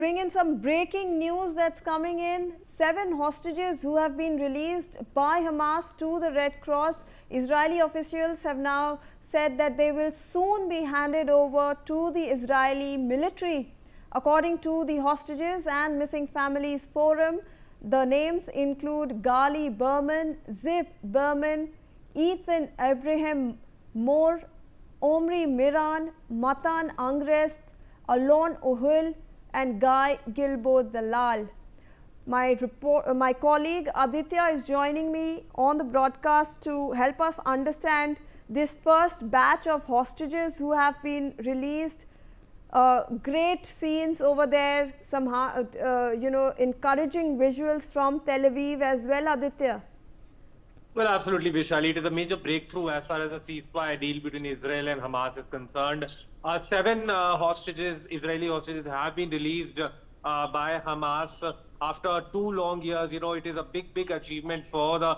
Bring in some breaking news that's coming in. 7 hostages who have been released by Hamas to the Red Cross. Israeli officials have now said that they will soon be handed over to the Israeli military. According to the Hostages and Missing Families Forum, the names include Gali Berman, Ziv Berman, Ethan Abraham Moore, Omri Miran, Matan Angrest, Alon Ohil, and Guy Gilboa Dalal. My colleague Aditya is joining me on the broadcast to help us understand this first batch of hostages who have been released. Great scenes over there, some encouraging visuals from Tel Aviv as well, Aditya. Well, absolutely, Vishali. It is a major breakthrough as far as the ceasefire deal between Israel and Hamas is concerned. 7 hostages, Israeli hostages, have been released by Hamas after 2 long years. It is a big achievement for the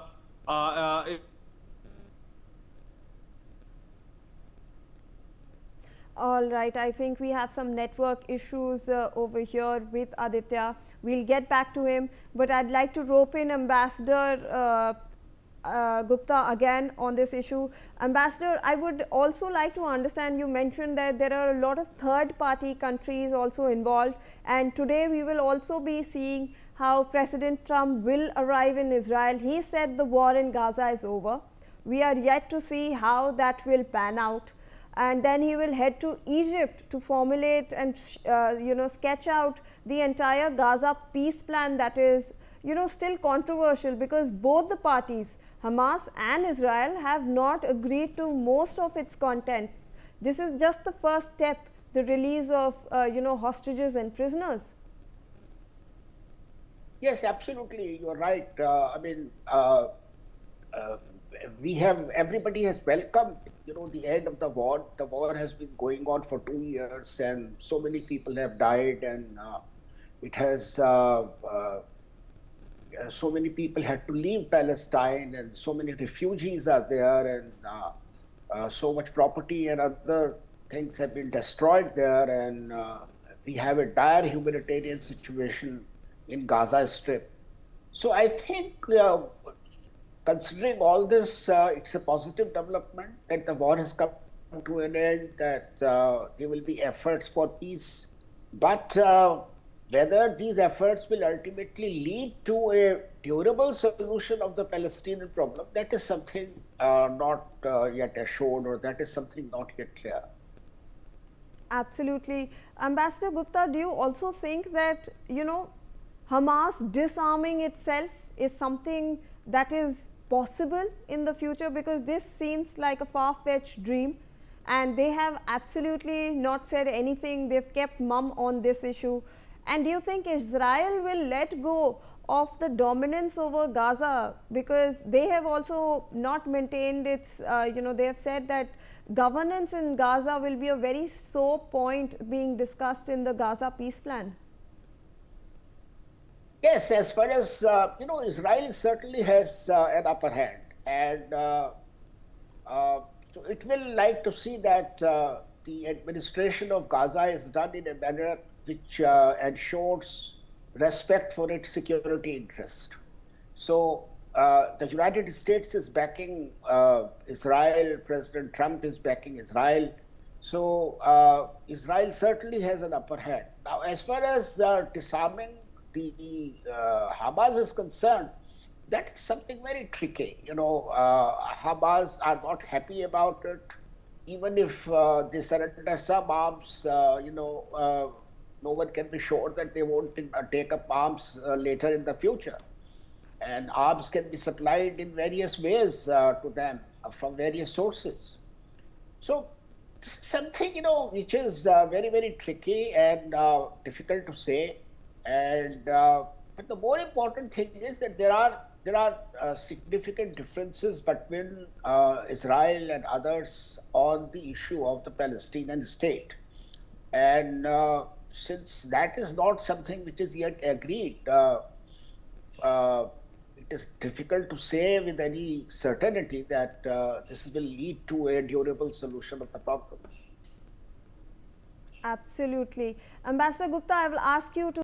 All right, I think we have some network issues over here with Aditya. We'll get back to him, but I'd like to rope in Ambassador Gupta again on this issue. Ambassador, I would also like to understand, you mentioned that there are a lot of third-party countries also involved, and today we will also be seeing how President Trump will arrive in Israel. He said the war in Gaza is over. We are yet to see how that will pan out. And then he will head to Egypt to formulate and sketch out the entire Gaza peace plan that is still controversial, because both the parties, Hamas and Israel, have not agreed to most of its content. This is just the first step, the release of hostages and prisoners. Yes, absolutely, you're right. Everybody has welcomed the end of the war. The war has been going on for 2 years, and so many people have died, and it has so many people had to leave Palestine, and so many refugees are there, and so much property and other things have been destroyed there, and we have a dire humanitarian situation in Gaza Strip. So I think considering all this, it's a positive development that the war has come to an end, that there will be efforts for peace. But whether these efforts will ultimately lead to a durable solution of the Palestinian problem, that is something not yet assured, or that is something not yet clear. Absolutely. Ambassador Gupta, do you also think that, Hamas disarming itself is something that is possible in the future? Because this seems like a far-fetched dream, and they have absolutely not said anything. They've kept mum on this issue. And do you think Israel will let go of the dominance over Gaza? Because they have also not maintained its, they have said that governance in Gaza will be a very sore point being discussed in the Gaza peace plan. Yes, as far as, Israel certainly has an upper hand, and so it will like to see that the administration of Gaza is done in a manner which ensures respect for its security interest. So the United States is backing Israel, President Trump is backing Israel. So Israel certainly has an upper hand. Now, as far as disarming the Hamas is concerned, that is something very tricky. Hamas are not happy about it. Even if they surrender some arms, no one can be sure that they won't take up arms later in the future. And arms can be supplied in various ways to them from various sources. So this is something, which is very tricky and difficult to say. And but the more important thing is that there are significant differences between Israel and others on the issue of the Palestinian state, and since that is not something which is yet agreed, it is difficult to say with any certainty that this will lead to a durable solution of the problem. Absolutely. Ambassador Gupta, I will ask you to